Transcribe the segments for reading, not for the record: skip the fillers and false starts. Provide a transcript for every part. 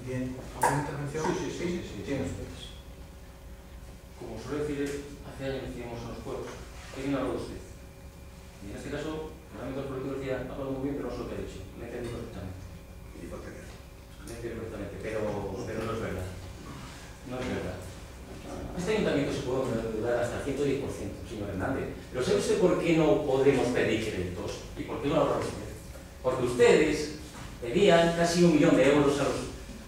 Bien. ¿Alguna intervención? Sí. Tienen ustedes. Como suele decir, hace años decíamos en los pueblos, ¿qué bien hablado usted? Y en este caso, el ámbito del político decía, ha hablado muy bien, pero no sé lo que ha dicho. Me he entendido perfectamente. Me he entendido perfectamente, pero no es verdad. No es verdad. Este ayuntamiento se puede endeudar hasta el 110%, señor Hernández. Pero ¿sabe usted por qué no podremos pedir créditos? ¿Y por qué no ahorrar usted? Porque ustedes pedían casi 1 millón de euros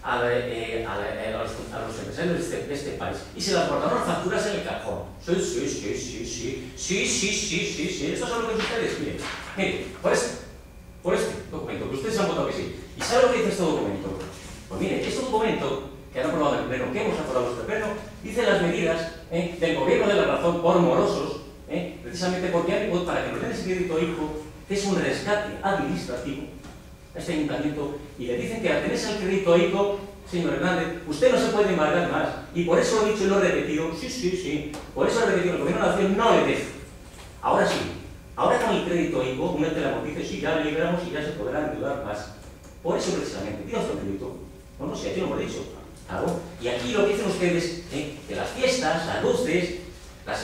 a los empresarios de este país y se las guardaron las facturas en el cajón. Sí. Esto es lo que ustedes quieren. Mire, por este documento, que ustedes han votado que sí. ¿Y sabe lo que dice este documento? Pues mire, este documento que han aprobado en el Pleno, que hemos aprobado en el Pleno, dice las medidas del gobierno de la razón por morosos, precisamente porque para que nos den ese crédito hijo, que es un rescate administrativo, este ayuntamiento, y le dicen que al tenerse al crédito ICO, señor Hernández, usted no se puede embargar más. Y por eso lo he dicho y lo he repetido, sí, por eso lo he repetido, el gobierno de la nación no le deja. Ahora sí, ahora con el crédito ICO, una te la dice, sí, ya le liberamos y ya se podrá endeudar más. Por eso precisamente, pida usted el crédito. No sé, aquí lo hemos dicho. Claro. Y aquí lo que dicen ustedes, que las fiestas, las luces, las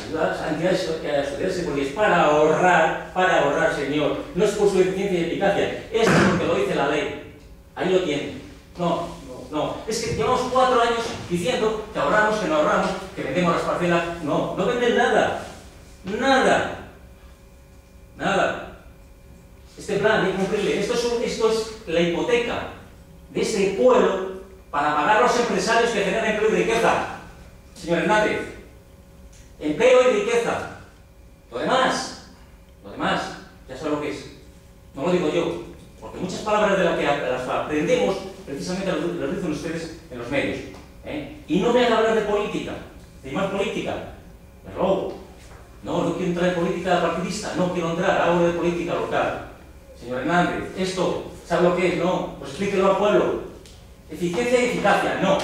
entidades sociales es para ahorrar, señor. No es por su eficiencia y eficacia, es porque lo dice la ley. Ahí lo tienen. No. Es que llevamos 4 años diciendo que ahorramos, que no ahorramos, que vendemos las parcelas. No venden nada. Nada. Este plan hay que cumplirle. Esto es la hipoteca de este pueblo para pagar a los empresarios que generan empleo y riqueza. Señor Hernández. Empleo y riqueza. Lo demás, ya sabe lo que es. No lo digo yo, porque muchas palabras de las que las aprendemos, precisamente las dicen ustedes en los medios. Y no me hagan hablar de política, de más política. Me robo. No quiero entrar en política partidista, no quiero entrar, hablo de política local. Señor Hernández, esto, ¿sabe lo que es? No, pues explíquelo al pueblo. Eficiencia y eficacia, no.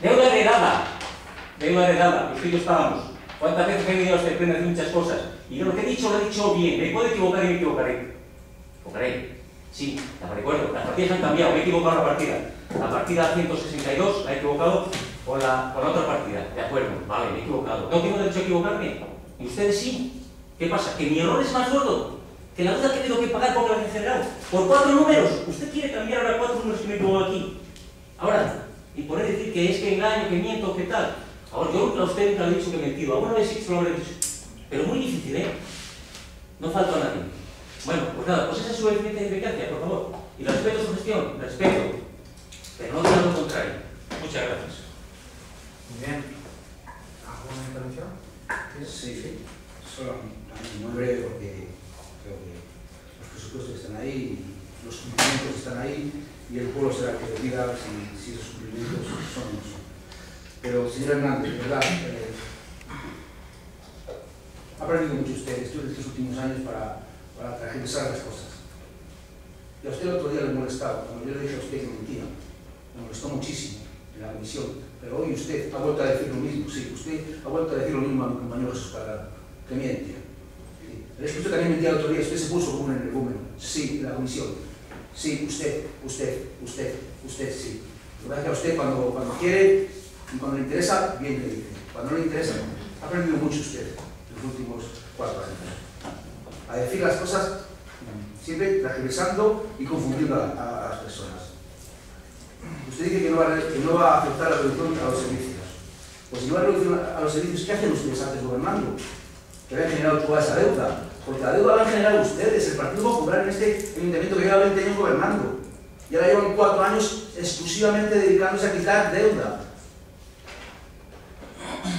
Deuda heredada, usted y yo estábamos. ¿Cuántas veces he venido a usted de muchas cosas? Y yo lo que he dicho, lo he dicho bien. Me puedo equivocar y me equivocaré. Sí, la recuerdo. Las partidas han cambiado, me he equivocado la partida. La partida 162 la he equivocado con la otra partida. De acuerdo, vale, me he equivocado. No tengo derecho a equivocarme. Y ustedes sí. ¿Qué pasa? ¿Que mi error es más gordo? ¿Que la deuda que tengo que pagar porque la he generado? ¿Por 4 números? ¿Usted quiere cambiar ahora 4 números que me pongo aquí? Ahora, y poder decir que es que engaño, que miento, que tal. Ahora, yo a usted nunca le he dicho que he mentido. Alguna vez sí que lo habré dicho. Pero muy difícil, ¿eh? No falta a nadie. Bueno, pues nada, pues esa es su eficiencia y eficacia, por favor. Y respeto su gestión, respeto. Pero no digan lo contrario. Muchas gracias. Muy bien. ¿Alguna intervención? Sí. Solo muy breve porque creo que los presupuestos están ahí, los cumplimientos están ahí y el pueblo será el que decida si esos cumplimientos son o no son. Pero, señor Hernández, de verdad, ha aprendido mucho usted estos últimos años para transversar las cosas. Y a usted el otro día le molestaba, cuando yo le dije a usted que mentía, me molestó muchísimo en la comisión, pero hoy usted ha vuelto a decir lo mismo, sí, usted ha vuelto a decir lo mismo a mi compañero Jesús Parada, que miente. Sí. Es que usted también mentía el otro día, usted se puso como un energúmeno, sí, en la comisión. Sí, usted, sí. Lo que pasa es que a usted cuando quiere y cuando le interesa, bien le dice. Cuando no le interesa, no. Ha aprendido mucho usted en los últimos 4 años. A decir las cosas siempre transversando y confundiendo a las personas. Usted dice que no va a afectar la reducción a los servicios. Pues si no va a reducir a los servicios, ¿qué hacen ustedes antes gobernando? Que habían generado toda esa deuda. Porque la deuda la han generado ustedes, el Partido Popular en este ayuntamiento que lleva 20 años gobernando. Y ahora llevan 4 años exclusivamente dedicándose a quitar deuda.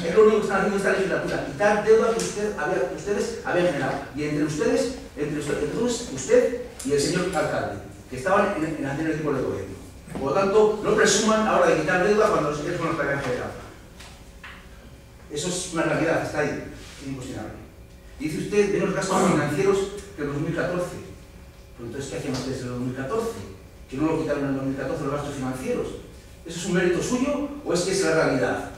Es lo único que están haciendo esta legislatura, quitar deuda que ustedes habían generado. Y entre ustedes, usted y el señor alcalde, que estaban en el equipo de gobierno. Por lo tanto, no presuman ahora de quitar deuda cuando los ustedes fueron los que habían generado. Eso es una realidad, está ahí, es incuestionable. Dice usted, menos gastos financieros que en 2014. Pero entonces, ¿qué hacían ustedes en el 2014? ¿Que no lo quitaron en el 2014 los gastos financieros? ¿Eso es un mérito suyo o es que es la realidad?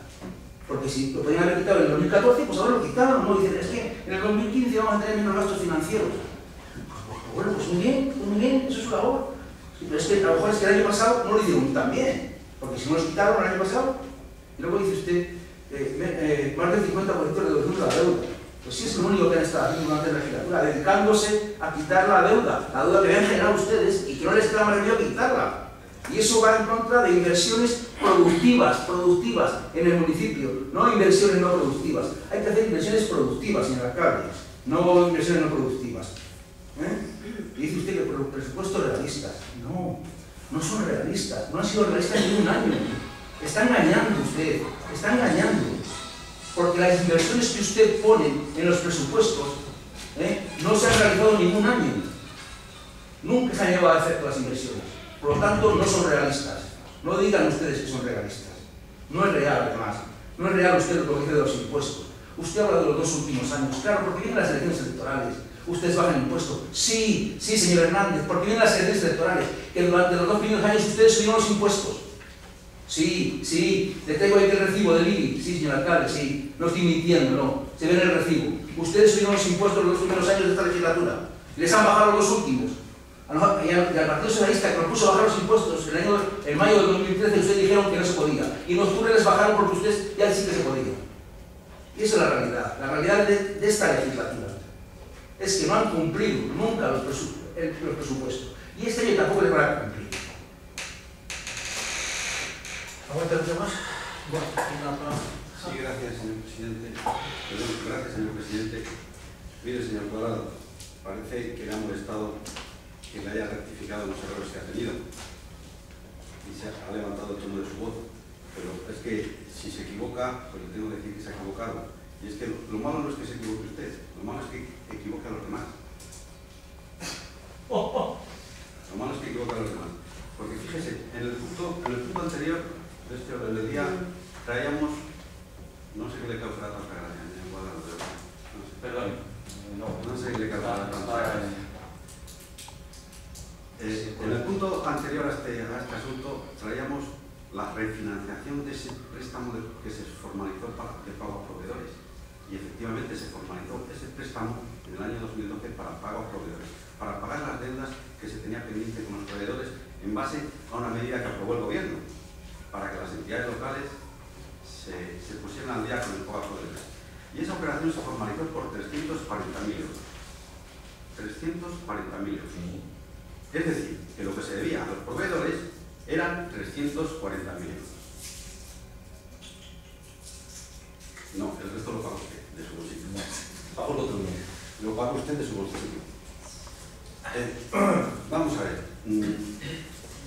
Porque si lo podían haber quitado en el 2014, pues ahora lo quitaron, ¿no? Dicen, es que en el 2015 vamos a tener menos gastos financieros. Bueno, pues muy bien, eso es su labor. Pero es que a lo mejor es que el año pasado no lo hicieron tan bien, porque si no los quitaron el año pasado, y luego dice usted, más del 50% de reducción de la deuda. Pues sí, es lo único que han estado haciendo durante la legislatura, dedicándose a quitar la deuda que habían generado ustedes y que no les queda más remedio que quitarla. Y eso va en contra de inversiones productivas en el municipio, no inversiones no productivas. Hay que hacer inversiones productivas, señor alcalde, no inversiones no productivas. Y dice usted que por los presupuestos realistas. No, no son realistas, no han sido realistas ni un año. Está engañando usted, está engañando. Porque las inversiones que usted pone en los presupuestos no se han realizado ningún año. Nunca se han llevado a efecto las inversiones. Por lo tanto, no son realistas. No digan ustedes que son realistas. No es real, además. No es real usted lo que dice de los impuestos. Usted habla de los 2 últimos años. Claro, porque vienen las elecciones electorales. Ustedes bajan impuestos. Sí, sí, señor Hernández, porque vienen las elecciones electorales. Que durante los 2 primeros años ustedes subieron los impuestos. Sí, sí, le tengo ahí el recibo del IBI. Sí, señor alcalde, sí. No estoy mintiendo, no. Se ve en el recibo. Ustedes subieron los impuestos los 2 primeros años de esta legislatura. Les han bajado los 2 últimos. Y al Partido Socialista, que propuso bajar los impuestos en mayo de 2013, ustedes dijeron que no se podía. Y en octubre les bajaron porque ustedes ya sí que se podía. Y esa es la realidad. La realidad de esta legislatura es que no han cumplido nunca los presupuestos. Y este año tampoco les van a cumplir. ¿Alguna intervención más? Bueno, Sí, gracias, señor presidente. Perdón, gracias, señor presidente. Mire, señor Cuadrado, parece que le ha molestado que le haya rectificado los errores que ha tenido y se ha levantado el tono de su voz, pero es que si se equivoca, pues le tengo que decir que se ha equivocado. Y es que lo malo no es que se equivoque usted, lo malo es que equivoque a los demás. Lo malo es que equivoque a los demás. Porque fíjese, en el punto anterior de este orden del día traíamos, no sé qué le causará tanta gracia, señor Cuadrado, no sé. Perdón. No sé qué le causará tanta gracia. En el punto anterior a este asunto traíamos la refinanciación de ese préstamo que se formalizó de pago a proveedores, y efectivamente se formalizó ese préstamo en el año 2012 para pago a proveedores, para pagar las deudas que se tenía pendiente con los proveedores en base a una medida que aprobó el gobierno, para que las entidades locales se pusieran al día con el pago a proveedores. Y esa operación se formalizó por 340.000 euros. 340.000 euros. Es decir, que lo que se debía a los proveedores eran 340.000 euros. No, el resto lo paga usted de su bolsillo. Bajo el otro día. Lo paga usted de su bolsillo. Vamos a ver.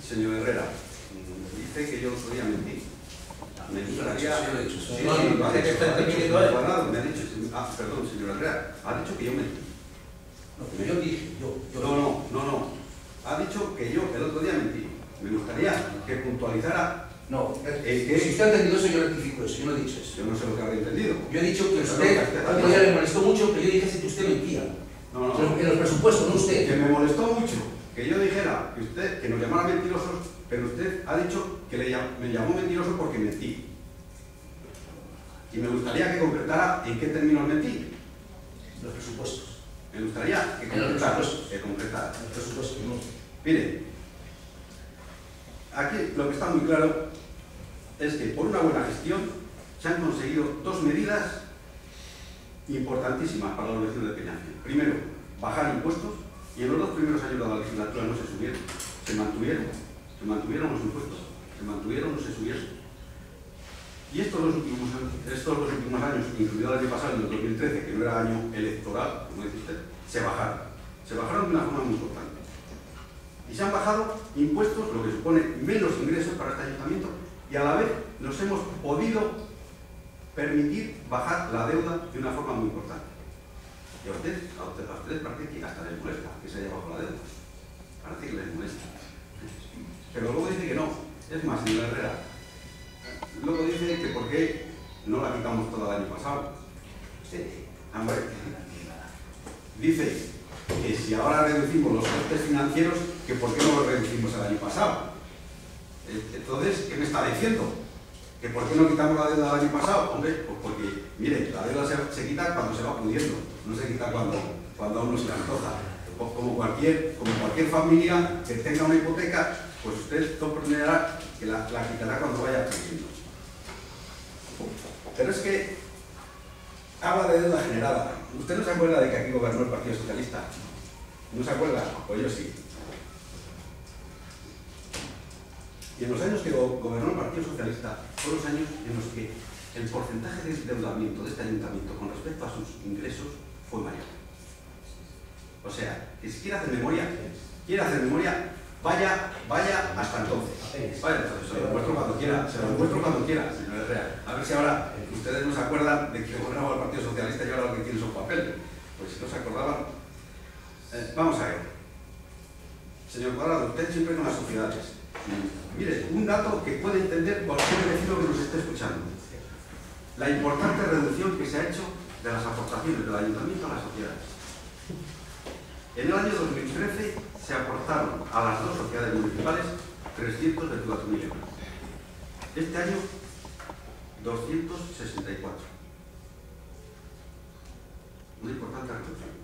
Señor Herrera, dice que yo otro día mentí. Me gustaría... Perdón, señor Herrera. Ha dicho que yo mentí. No, pero yo dije, No. Ha dicho que yo el otro día mentí. Me gustaría que puntualizara. no, que si usted ha entendido eso, yo rectifico eso, yo no he dicho eso. yo no sé lo que habré entendido. Yo he dicho que usted, al otro día le molestó mucho que yo dijese que usted mentía. No. En los presupuestos, no usted. Que me molestó mucho que yo dijera que nos llamara mentirosos, pero usted ha dicho que me llamó mentiroso porque mentí. Y me gustaría que concretara en qué términos mentí. Los presupuestos. Me gustaría que concretara. Los presupuestos, no. Mire, aquí lo que está muy claro es que por una buena gestión se han conseguido 2 medidas importantísimas para la elección de Peñafiel. Primero, bajar impuestos, y en los 2 primeros años de la legislatura no se subieron, se mantuvieron los impuestos, no se subieron. Y estos 2 últimos años, incluido el año pasado, en el 2013, que no era año electoral, como dice usted, se bajaron de una forma muy importante. Y se han bajado impuestos, lo que supone menos ingresos para este ayuntamiento, y a la vez nos hemos podido permitir bajar la deuda de una forma muy importante. Y a ustedes parece que hasta les molesta que se haya bajado la deuda. Parece que les molesta. Pero luego dice que no. Es más, señor Herrera, luego dice que por qué no la quitamos toda el año pasado. Dice que si ahora reducimos los costes financieros, que por qué no los reducimos el año pasado. Entonces, ¿qué me está diciendo? ¿Que por qué no quitamos la deuda del año pasado? Hombre, pues porque, mire, la deuda se quita cuando se va pudiendo, no se quita cuando a uno se le antoja. como cualquier familia que tenga una hipoteca, pues usted comprenderá que la quitará cuando vaya creciendo. Pero es que habla de deuda generada. ¿Usted no se acuerda de que aquí gobernó el Partido Socialista? ¿No se acuerda? Pues yo sí. Y en los años que gobernó el Partido Socialista, fueron los años en los que el porcentaje de endeudamiento de este ayuntamiento con respecto a sus ingresos fue mayor. O sea, que si quiere hacer memoria, vaya hasta entonces. Vaya, entonces, se lo demuestro cuando quiera, señor Herrera. A ver si ahora ustedes no se acuerdan de que gobernaba el Partido Socialista y ahora lo que tienen son papeles. Pues si no se acordaban. Vamos a ver. Señor Cuadrado, usted siempre con las sociedades. Mire, un dato que puede entender cualquier vecino que nos esté escuchando. La importante reducción que se ha hecho de las aportaciones del ayuntamiento a las sociedades. En el año 2013 se aportaron a las dos sociedades municipales 324.000 euros. Este año, 264. Una importante reducción.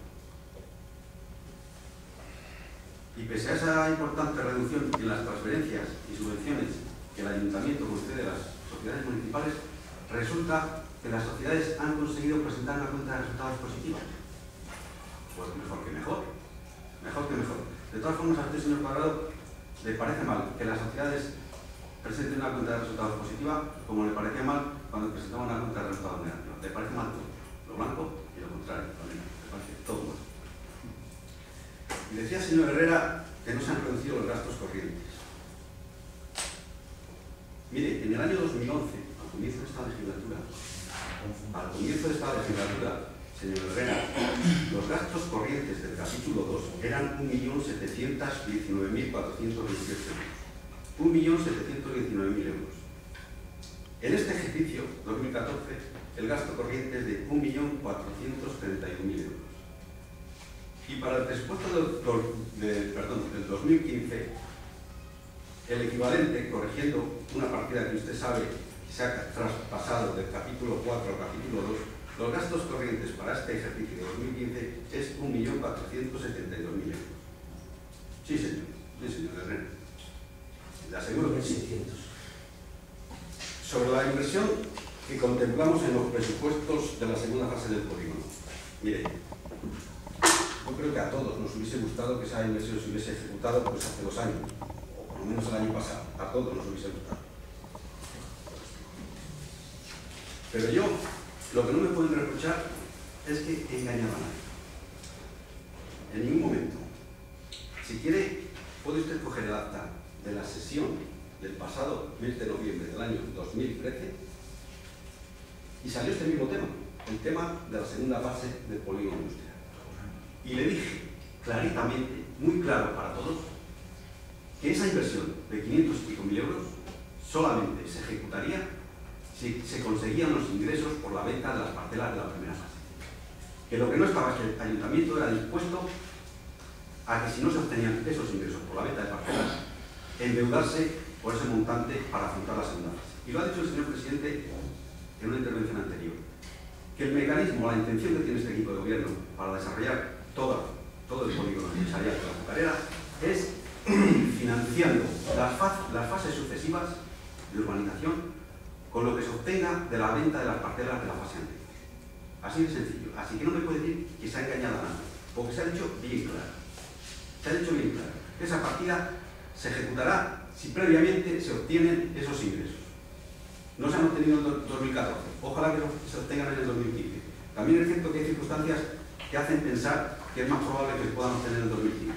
Y pese a esa importante reducción en las transferencias y subvenciones que el ayuntamiento concede a las sociedades municipales, resulta que las sociedades han conseguido presentar una cuenta de resultados positiva. Pues mejor que mejor. Mejor que mejor. De todas formas, a usted, señor Cuadrado, le parece mal que las sociedades presenten una cuenta de resultados positiva, como le parecía mal cuando presentaban una cuenta de resultados negativa. Le parece mal todo. Lo blanco y lo contrario también. Le parece todo mal. Y decía el señor Herrera que no se han reducido los gastos corrientes. Mire, en el año 2011, al comienzo de esta legislatura, señor Herrera, los gastos corrientes del capítulo 2 eran 1.719.428 euros. 1.719.000 euros. En este ejercicio, 2014, el gasto corriente es de 1.431.000 euros. Y para el presupuesto del 2015, el equivalente, corrigiendo una partida que usted sabe que se ha traspasado del capítulo 4 al capítulo 2, los gastos corrientes para este ejercicio de 2015 es 1.472.000 euros. Sí, señor Herrera. Le aseguro que sí. Sobre la inversión que contemplamos en los presupuestos de la segunda fase del polígono. Mire, yo creo que a todos nos hubiese gustado que esa inversión se hubiese ejecutado pues hace 2 años, o por lo menos el año pasado. A todos nos hubiese gustado. Pero yo, lo que no me pueden reprochar es que he engañado a nadie. En ningún momento. Si quiere, puede usted coger el acta de la sesión del pasado mes de noviembre del año 2013 y salió este mismo tema, el tema de la segunda fase del polígono industrial. Y le dije claritamente, muy claro para todos, que esa inversión de 500 y pico mil euros solamente se ejecutaría si se conseguían los ingresos por la venta de las parcelas de la primera fase. Que lo que no estaba es que el ayuntamiento era dispuesto a que si no se obtenían esos ingresos por la venta de parcelas, endeudarse por ese montante para afrontar la segunda fase. Y lo ha dicho el señor presidente en una intervención anterior, que el mecanismo, la intención que tiene este equipo de gobierno para desarrollar todo el polígono empresarial de la azucarera es financiando las fases sucesivas de urbanización con lo que se obtenga de la venta de las parcelas de la fase anterior. Así de sencillo. Así que no me puede decir que se ha engañado a nadie, porque se ha dicho bien claro. Se ha dicho bien claro que esa partida se ejecutará si previamente se obtienen esos ingresos. No se han obtenido en 2014. Ojalá que se obtengan en el 2015. También es cierto que hay circunstancias que hacen pensar que es más probable que se puedan obtener en el 2015.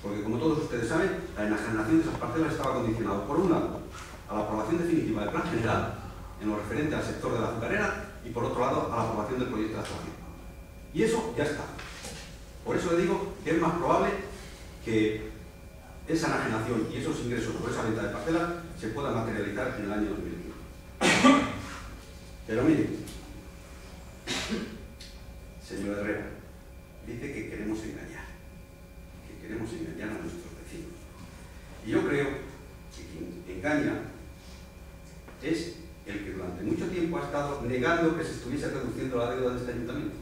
Porque, como todos ustedes saben, la enajenación de esas parcelas estaba condicionada, por un lado, a la aprobación definitiva del plan general en lo referente al sector de la azucarera y, por otro lado, a la aprobación del proyecto de actuación. Y eso ya está. Por eso le digo que es más probable que esa enajenación y esos ingresos por esa venta de parcelas se puedan materializar en el año 2015. Pero mire, señor Herrera, dice que queremos engañar a nuestros vecinos. Y yo creo que quien engaña es el que durante mucho tiempo ha estado negando que se estuviese reduciendo la deuda de este ayuntamiento,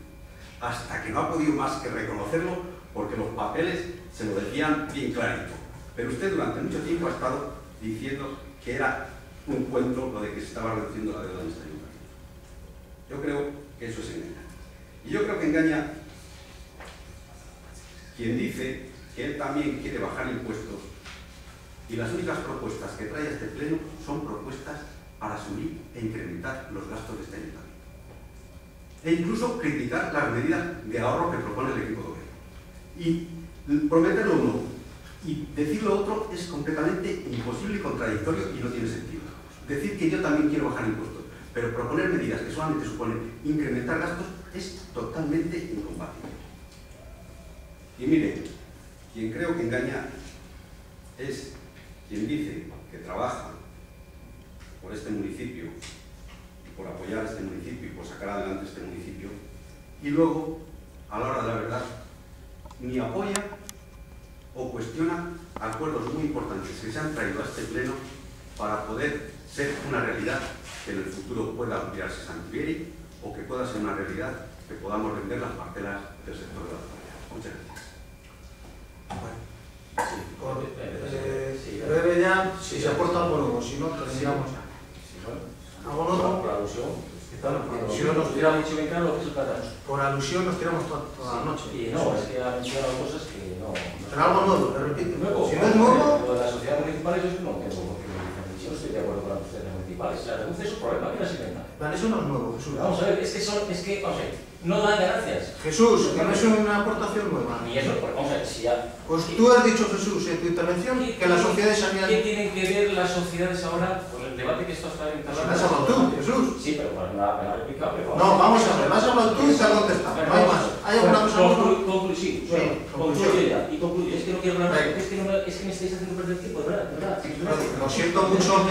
hasta que no ha podido más que reconocerlo porque los papeles se lo decían bien clarito. Pero usted durante mucho tiempo ha estado diciendo que era un cuento lo de que se estaba reduciendo la deuda en este ayuntamiento. Yo creo que eso es engañar. Y yo creo que engaña quien dice que él también quiere bajar impuestos y las únicas propuestas que trae a este pleno son propuestas para subir e incrementar los gastos de este ayuntamiento. E incluso criticar las medidas de ahorro que propone el equipo de gobierno. Y prometerlo uno y decir lo otro es completamente imposible y contradictorio y no tiene sentido. Decir que yo también quiero bajar impuestos, pero proponer medidas que solamente suponen incrementar gastos es totalmente incompatible. Y mire, quien creo que engaña es quien dice que trabaja por este municipio y por apoyar a este municipio y por sacar adelante este municipio y luego, a la hora de la verdad, ni apoya o cuestiona acuerdos muy importantes que se han traído a este pleno para poder ser una realidad que en el futuro pueda ampliarse Santivieri o que pueda ser una realidad que podamos vender las parcelas del sector de la hostelería. Muchas gracias. Breve ya, si se aporta algo nuevo, si no, terminamos ya. ¿Algo nuevo? Por alusión. Nos tiramos mucho bien claro lo que es el plátano. Por alusión nos tiramos toda la noche. Y no, es que ha mencionado cosas que no. Pero algo nuevo, te repito. Nuevo, Si no es nuevo, lo de las sociedades municipales yo no tengo, porque yo no estoy de acuerdo con las sociedades municipales. La reduce es un problema, ¿qué las inventa? vale, eso no es nuevo, Jesús. Vamos a ver, vamos a ver, no dan ganancias. Jesús, que no es una aportación nueva. Ni eso, porque vamos a ver, si ya... Pues tú has dicho, Jesús, en tu intervención, que las sociedades habían... ¿Qué tienen que ver las sociedades ahora con el debate que esto está instalando? ¿Lo has hablado tú, Jesús? Sí, pero bueno, me la ha replicado, pero... No, vamos a ver, vas a hablar tú y te has contestado. No hay más. ¿Hay alguna cosa más? Conclusión. Concluyo ya. Y concluyo. Es que no quiero hablar, es que me estáis haciendo perder tiempo, de verdad. Lo siento mucho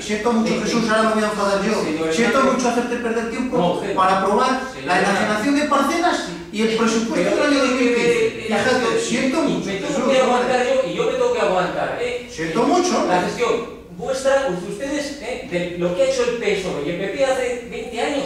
siento mucho, Jesús, ahora me voy a enfadar yo. Siento mucho hacerte perder tiempo para aprobar la enajenación de parcelas y el presupuesto del año 2015. Fíjate, siento mucho, Me tengo que aguantar yo y yo me tengo que aguantar. Siento mucho. La gestión vuestra, ustedes, de lo que ha hecho el PSOE y el PP hace 20 años,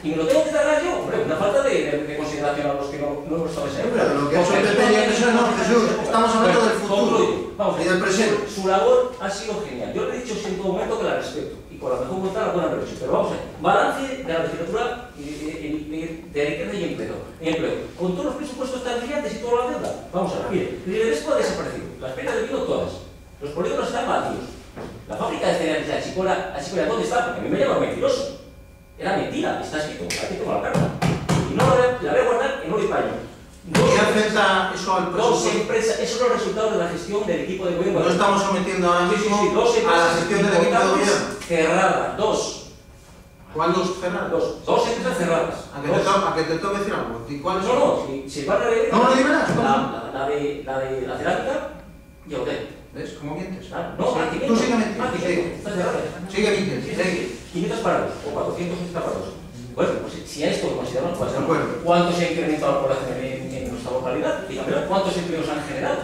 y me lo tengo que tragar yo, hombre, una falta de consideración a los que no hemos estado ese. Pero lo que ha hecho el PP y el PSOE no, Jesús, estamos hablando del futuro y del presente. Su labor ha sido genial. Yo le he dicho en todo momento que la respeto, y con la mejor voluntad la buena derecha. Pero vamos a ver, balance de la legislatura de riqueza y empleo. Con todos los presupuestos tan brillantes y toda la deuda. Vamos a ver, mire, Riveresco ha desaparecido, las penas de vino todas, los polígonos están vacíos. La fábrica de cereales de Achicora, ¿dónde está? Porque a mí me llama mentiroso. Era mentira, está escrito, aquí tengo la carta. Y no la voy a guardar en oro y paño. ¿Qué afecta eso al Dos presupuesto? empresas, esos son los resultados de la gestión del equipo de gobierno. No estamos sometiendo ahora mismo dos a la gestión del equipo de gobierno. Cerradas, dos. ¿Cuál dos cerradas? Dos empresas cerradas. ¿A que te tengo que decir algo? ¿Y cuáles son? No, si van a ver. No, no, dímelas. La de la cerámica y el hotel. ¿Ves? ¿Cómo mientes? No, Tú sigue mintiendo. Está cerrada. Sigue mintiendo. Sí, 500 parados o 460 parados. Bueno, pues si a esto lo consideramos, De acuerdo. ¿cuánto se ha incrementado la población en nuestra localidad? Dígamelo, ¿cuántos empleos han generado?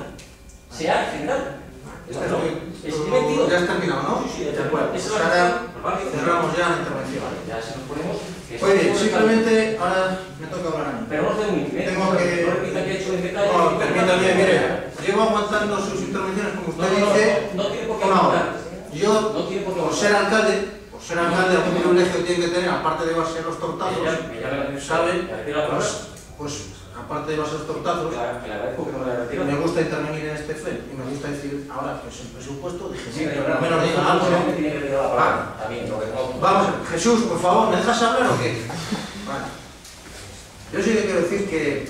Se han generado. Es divertido. Ya has terminado, ¿no? Sí, De acuerdo. Esa Pues es ahora la cerramos ya la intervención. Ya se nos ponemos. Oye, simplemente ahora me toca hablar a mí. Pero no os tengo un Tengo que- No repita que he hecho en detalle. No, permítame, mire, llevo aguantando sus intervenciones como usted dice. No tiene por qué una hora. aguantar. Yo, No tiene por qué por ser alcalde, algún privilegio tiene que tener, aparte de base los tortazos, ¿sabe? Pues aparte de base los tortazos, Le agradezco que no me la retire. me gusta intervenir en este FED y me gusta decir ahora pues el presupuesto, dije, Sí, pero pero al menos digan algo, ¿no? me tiene que retirar la palabra. También, lo reconozco. Vamos, Jesús, por favor, ¿me dejas hablar o qué? Vale. Yo sí que quiero decir que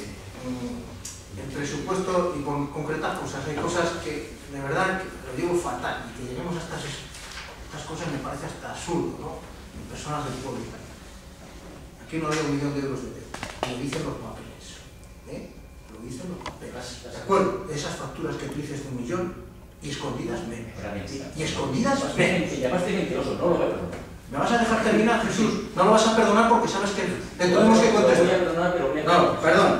el presupuesto y por concretar cosas, hay cosas que de verdad lo digo fatal y que lleguemos a estas cosas me parece hasta absurdo, ¿no? En personas del pueblo. Aquí no había 1 millón de euros de deuda, lo dicen los papeles, ¿eh? Lo dicen los papeles. ¿De acuerdo? Esas facturas que tú dices de 1 millón y escondidas menos. Era mentira. Y escondidas menos. Me llamaste mentiroso, no lo voy a perdonar. ¿Me vas a dejar terminar, Jesús? No lo vas a perdonar porque sabes que te tenemos que Lo voy a contestar. perdonar, pero voy a No, perdón.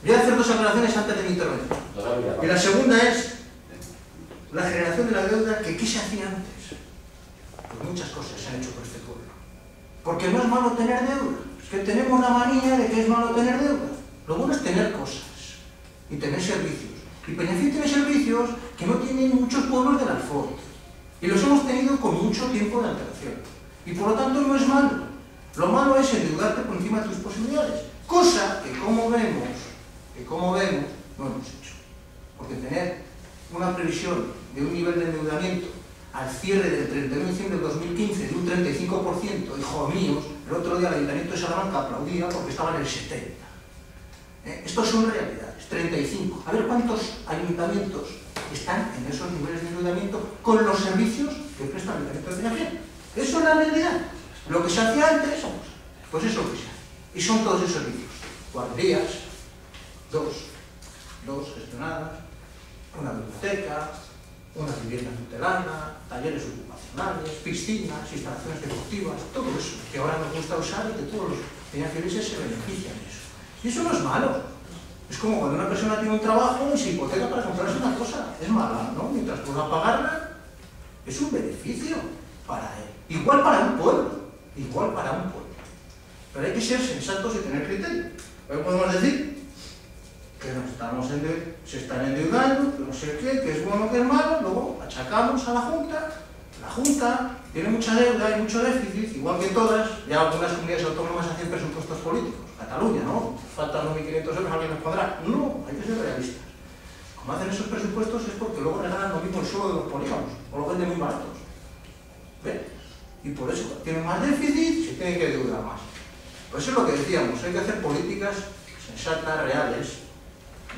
Voy a hacer 2 aclaraciones antes de mi intervención. Y la segunda es la generación de la deuda que ¿qué se hacía antes? Pues muchas cosas se han hecho por este pueblo. Porque no es malo tener deuda. Es que tenemos la manía de que es malo tener deuda. Lo bueno es tener cosas. y tener servicios. Y Peñafiel tiene servicios que no tienen muchos pueblos del Alfort. Y los hemos tenido con mucho tiempo de antelación. Y por lo tanto no es malo. Lo malo es endeudarte por encima de tus posibilidades. Cosa que como vemos, no hemos hecho. Porque tener una previsión de un nivel de endeudamiento al cierre del 31 de diciembre del 2015 de un 35%, hijos míos, el otro día el Ayuntamiento de Salamanca aplaudía porque estaba en el 70%. Estos son realidades, 35. A ver cuántos ayuntamientos están en esos niveles de endeudamiento con los servicios que presta el Ayuntamiento de Peñafiel. Eso es la realidad. Lo que se hacía antes, pues eso es lo que se hace. Y son todos esos servicios. Guarderías, dos gestionadas, una biblioteca, una vivienda tutelada, talleres ocupacionales, piscinas, instalaciones deportivas, todo eso que ahora nos gusta usar y que todos los peñafielenses se benefician de eso. Y eso no es malo. Es como cuando una persona tiene un trabajo y se hipoteca para comprarse una cosa. Es mala, ¿no? Mientras pueda pagarla, es un beneficio para él. Igual para un pueblo. Pero hay que ser sensatos y tener criterio. Hoy podemos decir que se están endeudando, que no sé qué, que es bueno, que es malo, luego achacamos a la Junta tiene mucha deuda y mucho déficit, igual que todas, ya algunas comunidades autónomas hacen presupuestos políticos. Cataluña, ¿no? Faltan 1.500 euros, alguien nos pondrá. No, hay que ser realistas. Como hacen esos presupuestos es porque luego regalan lo mismo el suelo de los polígonos, o lo venden muy baratos. ¿Ven? Y por eso tienen más déficit, se tienen que endeudar más. Pues eso es lo que decíamos, hay que hacer políticas sensatas, reales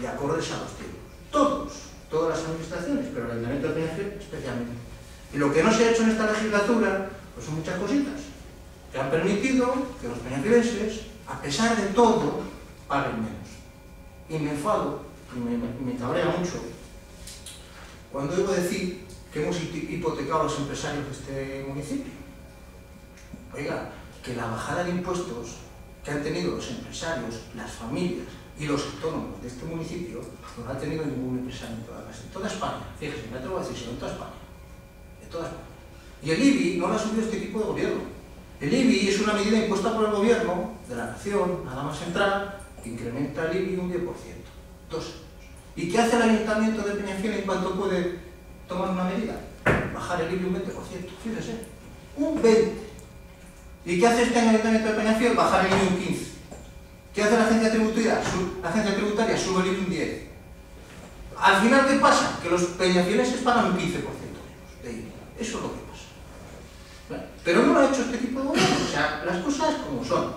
y acordes a los tiempos. Todas las administraciones, pero el Ayuntamiento de Peñafiel especialmente. Y lo que no se ha hecho en esta legislatura, pues son muchas cositas, que han permitido que los peñafielenses, a pesar de todo, paguen menos. Y me enfado, y me cabrea mucho, cuando debo decir que hemos hipotecado a los empresarios de este municipio. Oiga, que la bajada de impuestos que han tenido los empresarios, las familias y los autónomos de este municipio, no ha tenido ningún empresario en toda España. Fíjese, me atrevo a decir, en toda España. Y el IBI no lo ha subido este tipo de gobierno. El IBI es una medida impuesta por el gobierno de la nación, nada más entrar, que incrementa el IBI un 10%. 2 años. ¿Y qué hace el Ayuntamiento de Peñafiel en cuanto puede tomar una medida? Bajar el IBI un 20%. Fíjese, un 20%. ¿Y qué hace este Ayuntamiento de Peñafiel? Bajar el IBI un 15%. ¿Qué hace la agencia tributaria? La agencia tributaria sube el IBI un 10%. Al final, ¿qué pasa? Que los peñafielenses pagan un 15% menos de IBI. Eso es lo que pasa. Bueno, pero no lo ha hecho este tipo de gobierno. O sea, las cosas como son.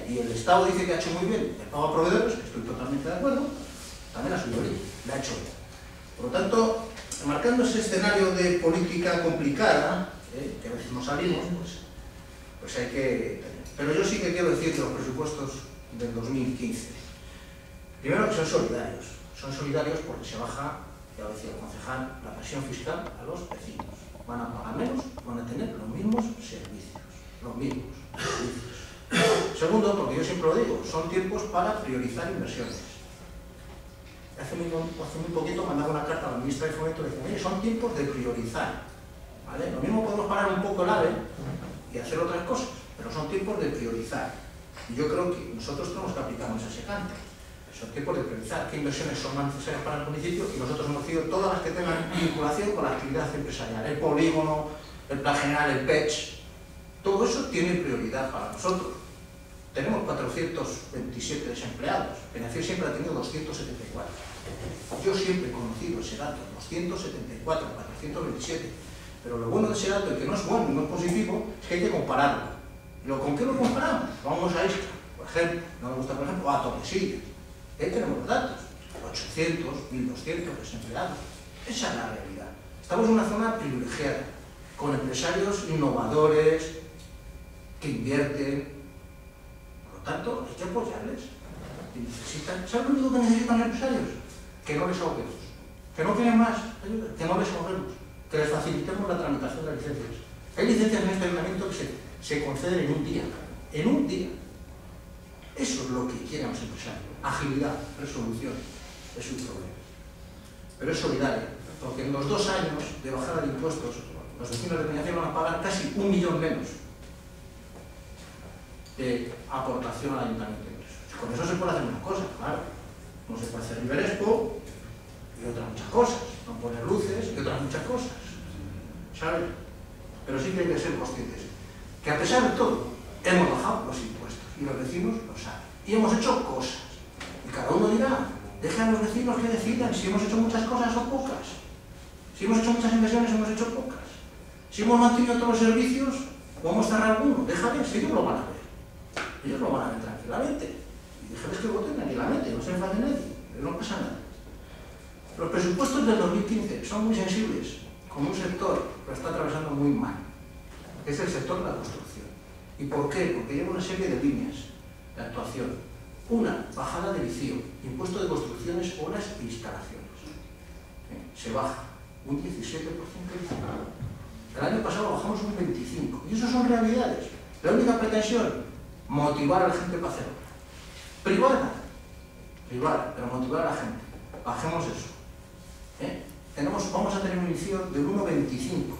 Y el Estado dice que ha hecho muy bien el pago a proveedores, estoy totalmente de acuerdo, también ha subido el IBI, la ha hecho bien. Por lo tanto, marcando ese escenario de política complicada, que a veces no salimos, pues hay que tener. Pero yo sí que quiero decir que los presupuestos del 2015, primero que son solidarios. Son solidarios porque se baja, ya lo decía el concejal, la presión fiscal a los vecinos. Van a pagar menos, van a tener los mismos servicios. Segundo, porque yo siempre lo digo, son tiempos para priorizar inversiones. Hace muy poquito mandaba una carta a la ministra de Fomento y decía, oye, son tiempos de priorizar. ¿Vale? Lo mismo podemos parar un poco el AVE y hacer otras cosas, pero son tiempos de priorizar. Y yo creo que nosotros tenemos que aplicarnos ese cante. Son tiempos de priorizar qué inversiones son más necesarias para el municipio y nosotros hemos decidido todas las que tengan vinculación con la actividad empresarial. El polígono, el plan general, el PECH, todo eso tiene prioridad para nosotros. Tenemos 427 desempleados. Peñafiel siempre ha tenido 274. Yo siempre he conocido ese dato, 274, 427. Pero lo bueno de ese dato, y que no es bueno y no es positivo, es que hay que compararlo. ¿Con qué lo comparamos? Vamos a Isca, por ejemplo, no me gusta por ejemplo, a Tordesillas. Ahí tenemos los datos, 800, 1200 desempleados. Esa es la realidad. Estamos en una zona privilegiada, con empresarios innovadores, que invierten. Por lo tanto, hay que apoyarles. Y necesitan, ¿saben lo único que necesitan los empresarios? Que no les ahoguemos. Que no tienen más ayuda, que no les ahoguemos. Que les facilitemos la tramitación de las licencias. Hay licencias en este ayuntamiento que se conceden en un día. En un día. Eso es lo que quieren los empresarios. Agilidad, resolución de sus problemas. Pero es solidaria, porque en los 2 años de bajada de impuestos, los vecinos de Peñafiel van a pagar casi 1 millón menos de aportación al ayuntamiento. Con eso se puede hacer una cosa, claro. no se puede hacer Riverespo y otras muchas cosas, no poner luces y otras muchas cosas, ¿sabes? Pero sí que hay que ser conscientes que a pesar de todo hemos bajado los impuestos y los vecinos lo saben y hemos hecho cosas y cada uno dirá, deje a los vecinos que decidan si hemos hecho muchas cosas o pocas, si hemos hecho muchas inversiones o hemos hecho pocas, si hemos mantenido todos los servicios o hemos cerrado alguno, déjales, ellos lo van a ver, ellos lo van a ver tranquilamente y déjales que voten tranquilamente, no se enfade nadie, no pasa nada. Los presupuestos del 2015 son muy sensibles con un sector que lo está atravesando muy mal, que es el sector de la construcción. ¿Y por qué? Porque lleva una serie de líneas de actuación. Una, bajada del ICIO, impuesto de construcciones, obras e instalaciones. Se baja un 17% el ICIO. El año pasado bajamos un 25%. Y eso son realidades. La única pretensión, motivar a la gente para hacer obra. Privada, pero motivar a la gente. Bajemos eso. Vamos a tener un inicio del 1,25.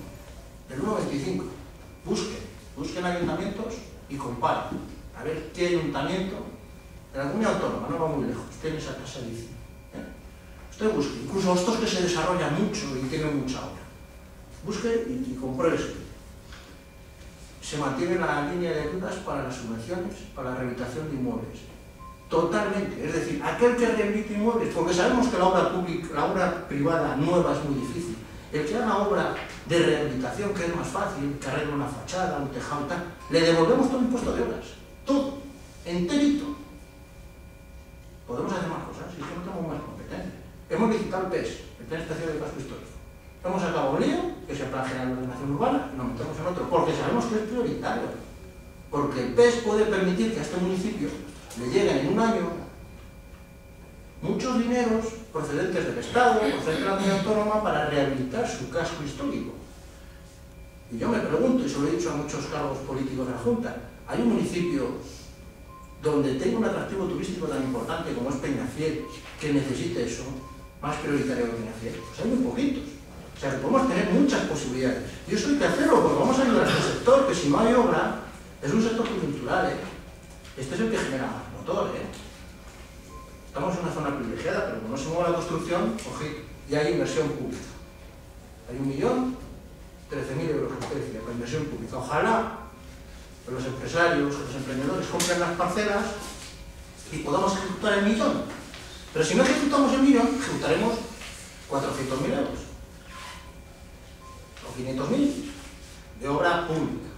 Del 1,25. Busquen ayuntamientos y comparen. A ver qué ayuntamiento, en la comunidad autónoma, no va muy lejos, tiene esa tasa de ICI. Usted busque, incluso estos que se desarrollan mucho y tienen mucha obra. Busque y compruebe. Se mantiene la línea de ayudas para las subvenciones, para la rehabilitación de inmuebles. Totalmente, es decir, aquel que rehabilite inmuebles, porque sabemos que la obra pública, la obra privada nueva es muy difícil. El que haga obra de rehabilitación, que es más fácil, que arregle una fachada, un tejado y tal, le devolvemos todo el impuesto de obras, todo, enterito. Podemos hacer más cosas, si es que no tenemos más competencia. Hemos licitado el PES, el Plan Especial de Casco Histórico. Hemos sacado un lío, que es el Plan General de Ordenación Urbana, y nos metemos en otro, porque sabemos que es prioritario. Porque el PES puede permitir que a este municipio le lleguen en un año muchos dineros procedentes del Estado, procedentes de la comunidad autónoma, para rehabilitar su casco histórico. Y yo me pregunto, y se lo he dicho a muchos cargos políticos de la Junta, ¿hay un municipio donde tenga un atractivo turístico tan importante como es Peñafiel, que necesite eso, más prioritario que Peñafiel? Pues hay muy poquitos. O sea, que podemos tener muchas posibilidades. Y eso hay que hacerlo, porque vamos a ayudar a este sector, que si no hay obra, es un sector coyuntural, Este es el que genera más motor, Estamos en una zona privilegiada, pero como no se mueve la construcción, ojito, ya hay inversión pública. Hay 1.013.000 euros, como usted decía, para inversión pública. Ojalá que los empresarios, que los emprendedores compren las parcelas y podamos ejecutar el 1.000.000. Pero si no ejecutamos el 1.000.000, ejecutaremos 400.000 euros. O 500.000 de obra pública,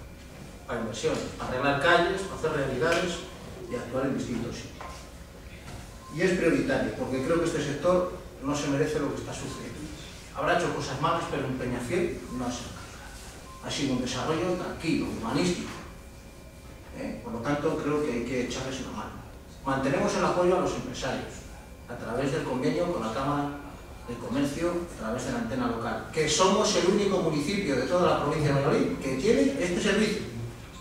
para inversión, para arreglar calles, para hacer realidades y actuar en distintos sitios. Y es prioritario, porque creo que este sector no se merece lo que está sufriendo. Habrá hecho cosas malas, pero en Peñafiel no ha sido un desarrollo tranquilo, humanístico. Por lo tanto, creo que hay que echarles una mano. Mantenemos el apoyo a los empresarios, a través del convenio con la Cámara de Comercio, a través de la antena local, que somos el único municipio de toda la provincia de Valladolid que tiene este servicio,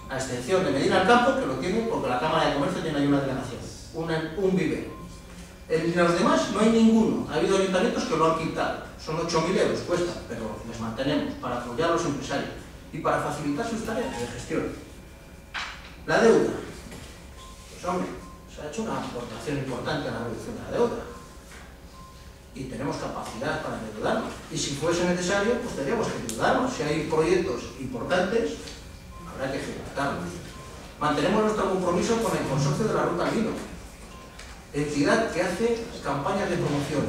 a excepción de Medina del Campo, que lo tiene porque la Cámara de Comercio tiene ahí una delegación, un vivero. En los demás no hay ninguno. Ha habido ayuntamientos que lo han quitado. Son 8.000 euros, cuesta, pero les mantenemos para apoyar a los empresarios y para facilitar sus tareas de gestión. La deuda. Pues hombre, se ha hecho una aportación importante a la reducción de la deuda. Y tenemos capacidad para endeudarnos. Y si fuese necesario, pues tendríamos que endeudarnos. Si hay proyectos importantes, habrá que ejecutarlos. Mantenemos nuestro compromiso con el consorcio de la Ruta al Vino, entidad que hace campañas de promoción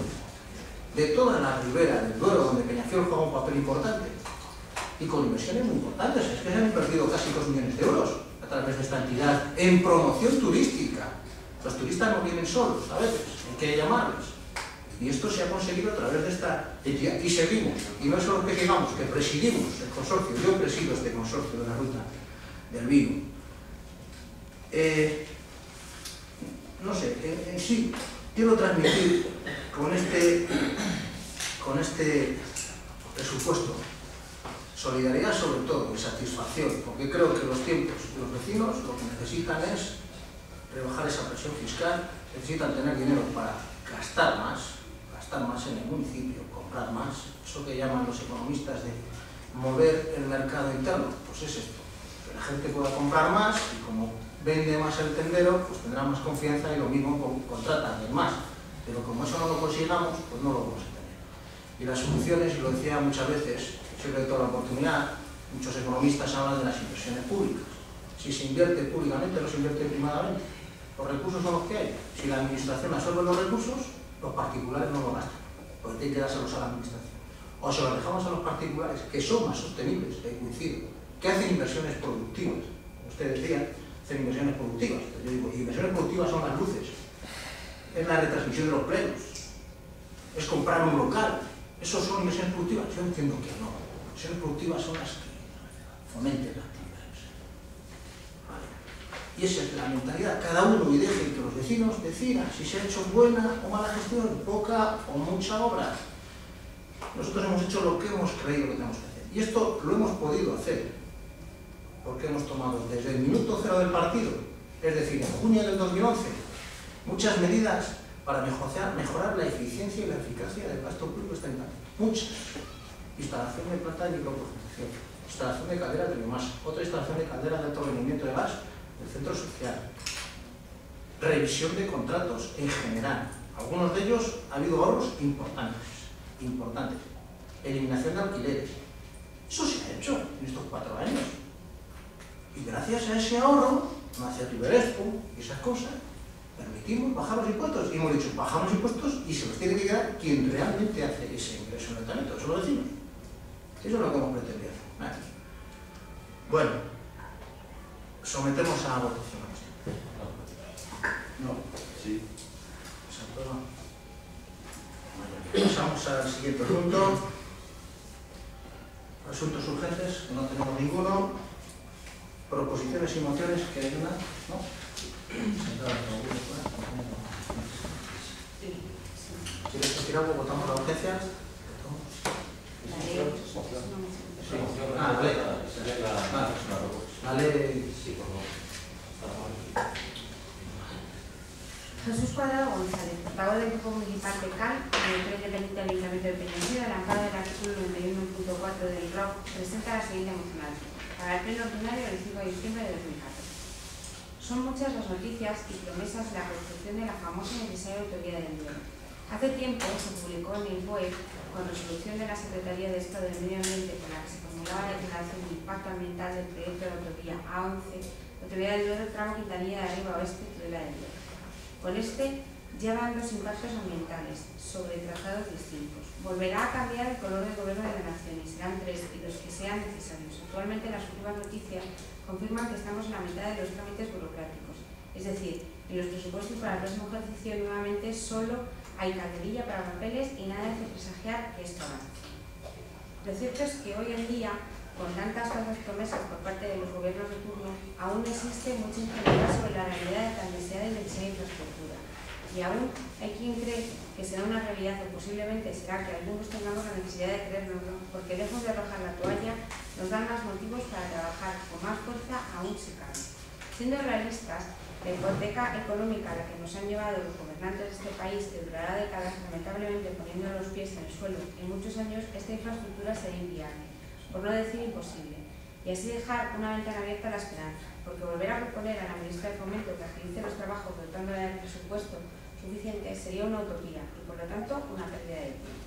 de toda la ribera del Duero, donde Peñafiel juega un papel importante, y con inversiones muy importantes. Es que se han invertido casi 2 millones de euros a través de esta entidad en promoción turística. Los turistas no vienen solos, a veces, hay que llamarles. Y esto se ha conseguido a través de esta entidad. Y seguimos, y no es solo que sigamos, que presidimos el consorcio. Yo presido este consorcio de la Ruta del Vino. No sé, en sí, quiero transmitir con este presupuesto solidaridad sobre todo y satisfacción, porque creo que los tiempos de los vecinos lo que necesitan es rebajar esa presión fiscal, necesitan tener dinero para gastar más en el municipio, comprar más, eso que llaman los economistas de mover el mercado interno, pues es esto, que la gente pueda comprar más y como vende más el tendero, pues tendrá más confianza y lo mismo contrata a alguien más. Pero como eso no lo consigamos, pues no lo vamos a tener. Y las soluciones, y lo decía muchas veces, siempre de toda la oportunidad, muchos economistas hablan de las inversiones públicas. Si se invierte públicamente, no se invierte primadamente. Los recursos son los que hay. Si la administración absorbe los recursos, los particulares no lo gastan, porque tienen que dárselos a la administración. O se los dejamos a los particulares, que son más sostenibles, coincido, que hacen inversiones productivas. Como usted decía, hacen inversiones productivas. Yo digo, inversiones productivas son las luces, es la retransmisión de los plenos, es comprar un local. ¿Esos son inversiones productivas? Yo entiendo que no. Inversiones productivas son las que fomenten la actividad. Vale. Y esa es la mentalidad. Cada uno, y dejen que los vecinos decidan si se ha hecho buena o mala gestión, poca o mucha obra. Nosotros hemos hecho lo que hemos creído que tenemos que hacer. Y esto lo hemos podido hacer porque hemos tomado desde el minuto cero del partido, es decir, en junio del 2011, muchas medidas para mejorar la eficiencia y la eficacia del gasto público estatal. Muchas. Instalación de planta de microprocessación, instalación de caldera de biomasa, otra instalación de caldera de alto rendimiento de gas del centro social, revisión de contratos en general. Algunos de ellos ha habido ahorros importantes. Eliminación de alquileres. Eso se ha hecho en estos 4 años. Y gracias a ese ahorro, hacia Riveresco y esas cosas, permitimos bajar los impuestos. Y hemos dicho, bajamos impuestos y se los tiene que quedar quien realmente hace ese ingreso en el talento. Eso lo decimos. Eso es lo que hemos pretendido hacer. Bueno, sometemos a votación. No. Sí. Pasamos al siguiente punto. Asuntos urgentes, no tenemos ninguno. Proposiciones y mociones, que hay una, ¿no? ¿Quieres decir algo? ¿Votamos la urgencia? La ley. Jesús Cuadrado González, portavoz del Grupo Municipal de Cal, director independiente del Ayuntamiento de Peñasera, al amparo del artículo 91.4 del ROC, presenta la siguiente moción para el pleno ordinario del 5 de diciembre de 2014. Son muchas las noticias y promesas de la construcción de la famosa y necesaria autoridad del empleo. Hace tiempo se publicó en el BOE, con resolución de la Secretaría de Estado del Medio Ambiente, con la que se formulaba la declaración de impacto ambiental del proyecto de la autovía A11, Autovía del Duero, tramo Quintanilla de Arriba Oeste, Tudela del Duero. Con este ya van 2 impactos ambientales sobre trazados distintos. Volverá a cambiar el color del Gobierno de la Nación y serán 3 y los que sean necesarios. Actualmente las últimas noticias confirman que estamos en la mitad de los trámites burocráticos. Es decir, en los presupuestos para el próximo ejercicio nuevamente solo hay carterilla para papeles y nada hace presagiar que esto avance. Lo cierto es que hoy en día, con tantas falsas promesas por parte de los gobiernos de turno, aún existe mucha ingenuidad sobre la realidad de la necesidad de diseño e infraestructura. Y aún hay quien cree que será una realidad o posiblemente será que algunos tengamos la necesidad de creérnoslo, porque lejos de arrojar la toalla, nos dan más motivos para trabajar con más fuerza aún si cabe. Siendo realistas, la hipoteca económica a la que nos han llevado los gobernantes de este país, que durará décadas, lamentablemente poniendo los pies en el suelo, en muchos años esta infraestructura será inviable, por no decir imposible, y así dejar una ventana abierta a la esperanza, porque volver a proponer a la ministra de Fomento que agilice los trabajos dotándola del presupuesto suficiente sería una utopía y por lo tanto una pérdida de tiempo.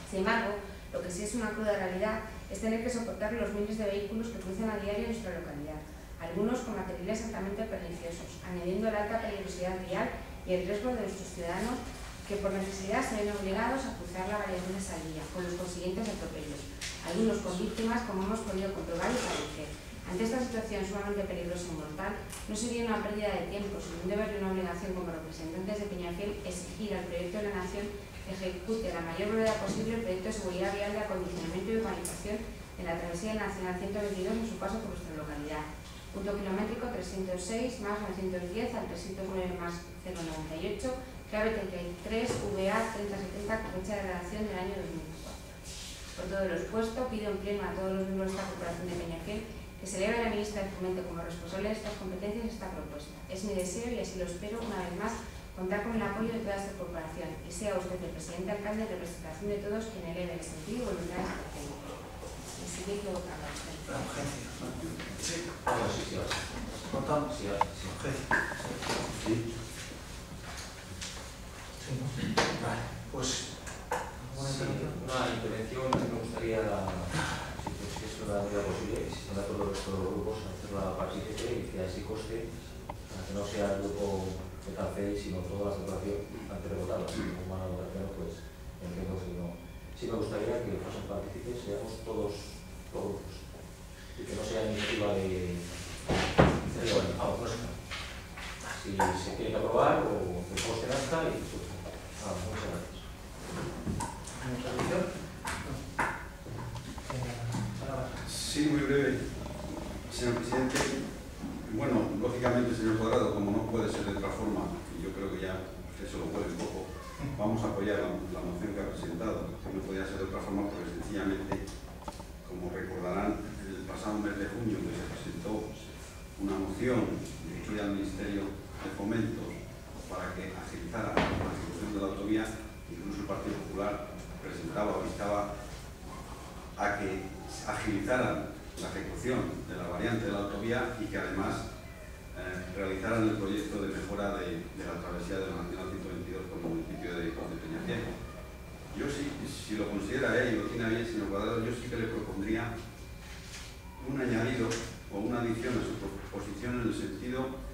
Sin embargo, lo que sí es una cruda realidad es tener que soportar los miles de vehículos que cruzan a diario nuestra localidad, algunos con materiales altamente perniciosos, añadiendo la alta peligrosidad vial y el riesgo de nuestros ciudadanos que por necesidad se ven obligados a cruzar la variación de salida, con los consiguientes atropellos, algunos con víctimas como hemos podido comprobar y padecer. Ante esta situación sumamente peligrosa y mortal, no sería una pérdida de tiempo, sino un deber y una obligación como representantes de Peñafiel exigir al proyecto de la Nación que ejecute a la mayor brevedad posible el proyecto de seguridad vial de acondicionamiento y urbanización en la travesía Nacional 122 en su paso por nuestra localidad. Punto kilométrico 306 más 910 al 309 más 098, clave 33 VA 3070 con fecha de redacción del año 2004. Por todo lo expuesto, pido en pleno a todos los miembros de esta corporación de Peñafiel que se eleve a la ministra de Fomento como responsable de estas competencias esta propuesta. Es mi deseo y así lo espero una vez más contar con el apoyo de toda esta corporación y sea usted el presidente alcalde en representación de todos quien eleve el sentido y voluntad de esta ley. Y sigue equivocado. La urgencia. Sí. Sí. ¿Cortamos? Sí. Urgencia. Sí. Pues, ¿alguna Sí, intervención? una intervención que me gustaría, si es una medida posible, si están de acuerdo el resto de los grupos, hacerla partícipe y que así coste, para que no sea el grupo de Café, sino toda la situación antes de votarla. Como van a votar que no, pues entiendo que no. Sí me gustaría que fuesen partícipes, seamos todos grupos, y que no sea iniciativa de propuesta. Si se tiene que aprobar o que coste hasta y muchas gracias. Sí, muy breve. Señor presidente, bueno, lógicamente, señor Cuadrado, como no puede ser de otra forma, y yo creo que ya eso lo puede un poco, vamos a apoyar la moción que ha presentado, que no podía ser de otra forma porque sencillamente, como recordarán, el pasado mes de junio que se presentó una moción dirigida al Ministerio de Fomento para que agilizara la ejecución de la autovía. Incluso el Partido Popular presentaba o instaba a que agilizaran la ejecución de la variante de la autovía y que además realizaran el proyecto de mejora de la travesía de la Nacional 122 por el municipio de Peñafiel. Yo sí, si lo considera y lo tiene bien, señor Cuadrado, yo sí que le propondría un añadido o una adición a su proposición en el sentido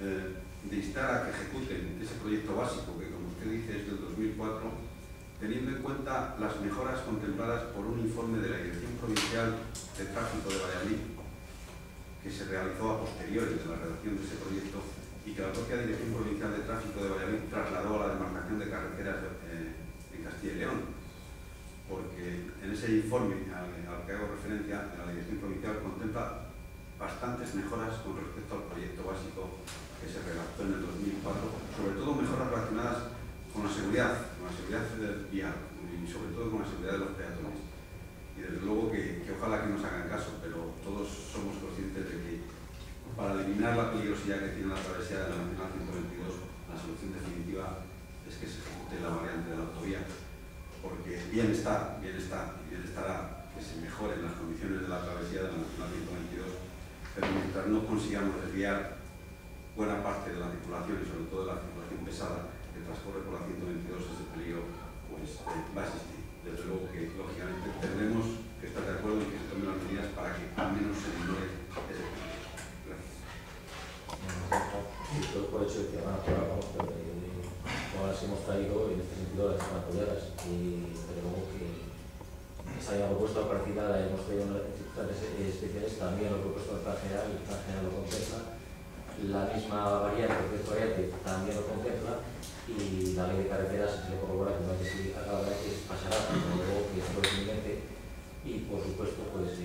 de instar a que ejecuten ese proyecto básico que, como usted dice, es del 2004, teniendo en cuenta las mejoras contempladas por un informe de la Dirección Provincial de Tráfico de Valladolid, que se realizó a posteriori de la redacción de ese proyecto y que la propia Dirección Provincial de Tráfico de Valladolid trasladó a la demarcación de carreteras en Castilla y León. Porque en ese informe al que hago referencia, la Dirección Provincial contempla bastantes mejoras con respecto al proyecto básico que se redactó en el 2004, sobre todo mejoras relacionadas con la seguridad vial y sobre todo con la seguridad de los peatones. Y desde luego que ojalá que nos hagan caso, pero todos somos conscientes de que para eliminar la peligrosidad que tiene la travesía de la Nacional 122, la solución definitiva es que se ejecute la variante de la autovía, porque bien estará que se mejoren las condiciones de la travesía de la Nacional 122, pero mientras no consigamos desviar buena parte de la circulación y sobre todo de la circulación pesada que transcurre por la 122, ese peligro pues va a existir. Desde luego que lógicamente tendremos que estar de acuerdo en que se tomen las medidas para que al menos se ignore ese peligro. Gracias. Por hecho de que van a aprobar, como las hemos traído en este sentido las están apoyadas y desde luego que esta misma propuesta parecida la hemos traído en las circunstancias especiales, también lo propuesto en el plan general, y el plan general lo contempla, la misma variante, el proyecto variante también lo contempla, y la ley de carreteras se le corrobora que no es que si acabará que pasará, pero luego que es inminente, y por supuesto pues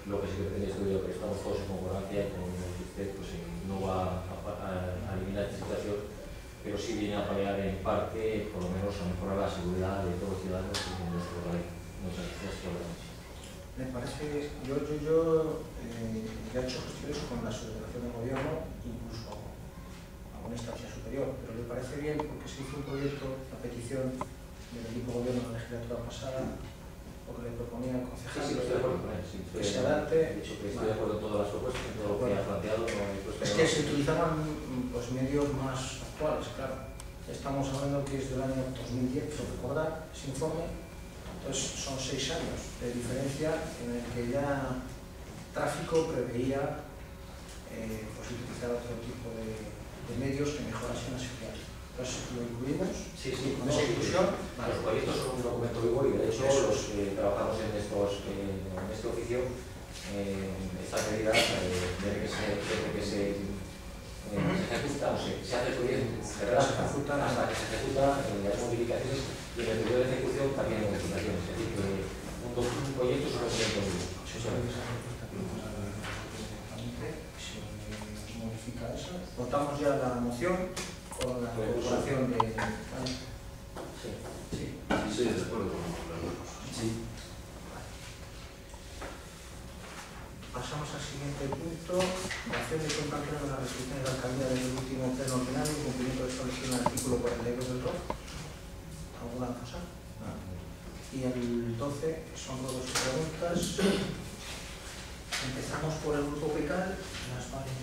lo que sí que pretende estudiar que estamos todos en concordancia y como usted pues no va a eliminar esta situación, pero sí viene a paliar en parte, por lo menos a mejorar la seguridad de todos los ciudadanos y de nuestro país. Muchas gracias por la atención. Me parece, yo ya he hecho gestiones con la subdelegación del gobierno, incluso a una instancia superior, pero me parece bien porque se hizo un proyecto, la petición del equipo de gobierno de la legislatura pasada, porque le proponía al concejal Sí, estoy de acuerdo con él. Sí, que se adapte. De hecho, que estoy de acuerdo en todas las propuestas, en todo lo que ha planteado. Es que se utilizaban pues, medios más actuales, claro. Estamos hablando que es del año 2010, se recordar ese informe. Entonces son 6 años de diferencia en el que ya tráfico preveía pues, utilizar otro tipo de medios que mejorasen la seguridad. Entonces lo incluimos. Sí, con esa inclusión. Los proyectos son un documento vivo y de hecho los que trabajamos en este oficio, esta medida desde que se ejecuta, se hace el proyecto, se redacta, hasta que se ejecuta las modificaciones y en el periodo de ejecución también hay modificaciones. Es decir, que un proyecto es un documento vivo. Se modifica eso. Votamos ya la moción con la incorporación de... ¿Vale? Sí. Sí, de acuerdo con las dos. Sí. Pasamos al siguiente punto, la acción de contacto de las restricciones de la alcaldía del último pleno ordinario, cumplimiento de establecido en el artículo 42 del ROC. ¿Alguna cosa? No. Y el 12 son ruegos y preguntas. Empezamos por el grupo PECAL. Las varias.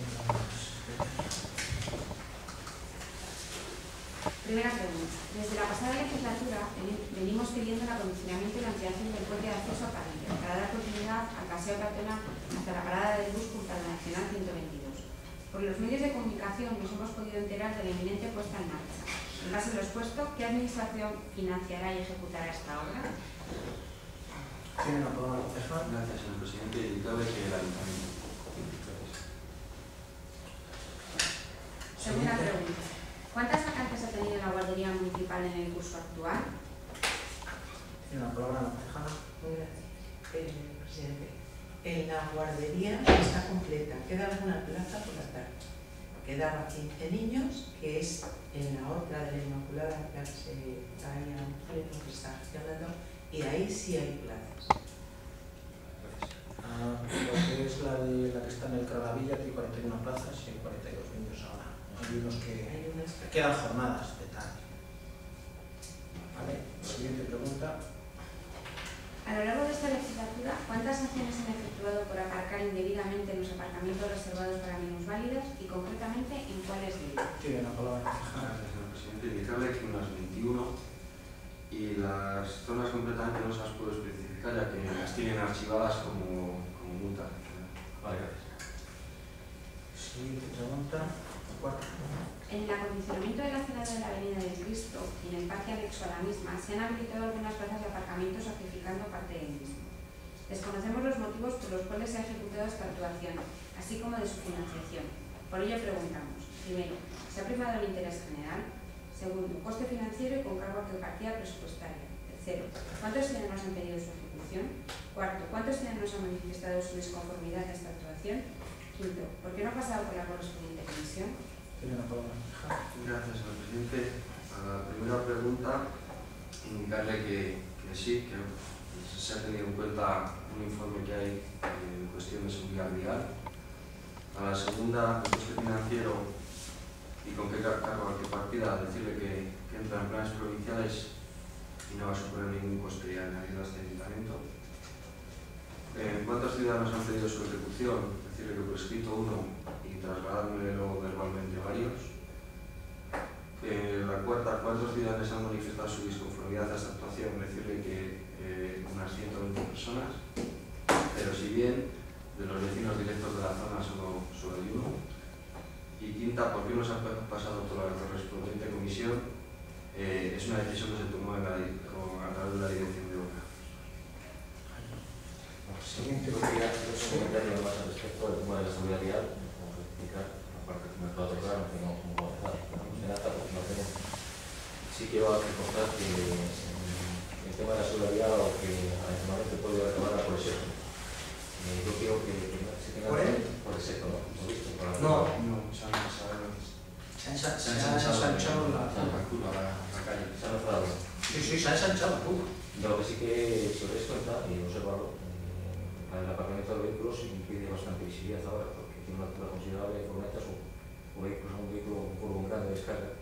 Primera pregunta. Desde la pasada legislatura venimos pidiendo el acondicionamiento y la ampliación del puente de acceso a Parrillo para dar continuidad al paseo peatonal hasta la parada del bus junto a la Nacional 122. Por los medios de comunicación nos hemos podido enterar de la inminente puesta en marcha. En base a lo expuesto, ¿qué administración financiará y ejecutará esta obra? Tiene la palabra la concejal. Gracias, señor presidente. Indicable que el ayuntamiento. Segunda pregunta. ¿Cuántas vacantes ha tenido la guardería municipal en el curso actual? Tiene la palabra la concejal. Muy gracias, presidente. En la guardería está completa, queda alguna plaza por la tarde. Quedaban 15 niños, que es en la otra de la Inmaculada, que está gestionando, y ahí sí hay plazas. Lo que es la que está en el Cravavilla tiene 41 plazas y hay 42 niños ahora. Hay unos que quedan jornadas de tarde. Vale, siguiente pregunta. A lo largo de esta legislatura, ¿cuántas acciones se han efectuado por aparcar indebidamente en los aparcamientos reservados para minusválidos y concretamente en cuáles de ellos? Tiene la palabra la concejal. Gracias, señor presidente. Indicable que unas 21 y las zonas completamente no se las puedo especificar ya que las tienen archivadas como multa. Vale, gracias. Siguiente pregunta. Cuarta. En el acondicionamiento de la acera de la Avenida del Cristo y en el parque anexo a la misma se han habilitado algunas plazas de aparcamiento sacrificando parte del mismo. Desconocemos los motivos por los cuales se ha ejecutado esta actuación, así como de su financiación. Por ello preguntamos, primero, ¿se ha primado el interés general? Segundo, coste financiero y con cargo a partida presupuestaria. Tercero, ¿cuántos ciudadanos han pedido su ejecución? Cuarto, ¿cuántos ciudadanos han manifestado su disconformidad a esta actuación? Quinto, ¿por qué no ha pasado por la correspondiente comisión? Tiene la palabra la concejal. Gracias, señor presidente. A la primera pregunta, indicarle que sí, que se ha tenido en cuenta un informe que hay en cuestión de seguridad vial. A la segunda, el coste financiero y con qué cargo a qué partida, decirle que entra en planes provinciales y no va a suponer ningún coste añadido a este ayuntamiento. ¿Cuántos ciudadanos han pedido su ejecución? Decirle que por escrito uno y trasladármelo verbalmente varios. La cuarta, ¿cuántos ciudadanos han manifestado su disconformidad a esta actuación? Decirle que unas 120 personas, pero si bien de los vecinos directos de la zona solo hay uno. Y quinta, ¿por qué no se ha pasado por la correspondiente comisión? Es una decisión que se tomó a través de la dirección de obra. Siguiente. Yo quería hacer un comentario más al respecto del tema de la seguridad vial, como explicar la parte que me pueda tocar, no tengo como amenaza porque no tengo. Sí quiero recordar que el tema de la seguridad vial, aunque adicionalmente puede acabar por el sector. Yo quiero que se tenga por el sector, ¿no? ¿Lo visto? No, Se han ensanchado la curva, la calle. Se ha mejorado. Sí, se ha ensanchado la curva. De lo que sí que sobre esto está, y observarlo, el aparcamiento de vehículos impide bastante visibilidad ahora, porque tiene una altura considerable de furgonetas o vehículos a un vehículo con curvo grande de descarga,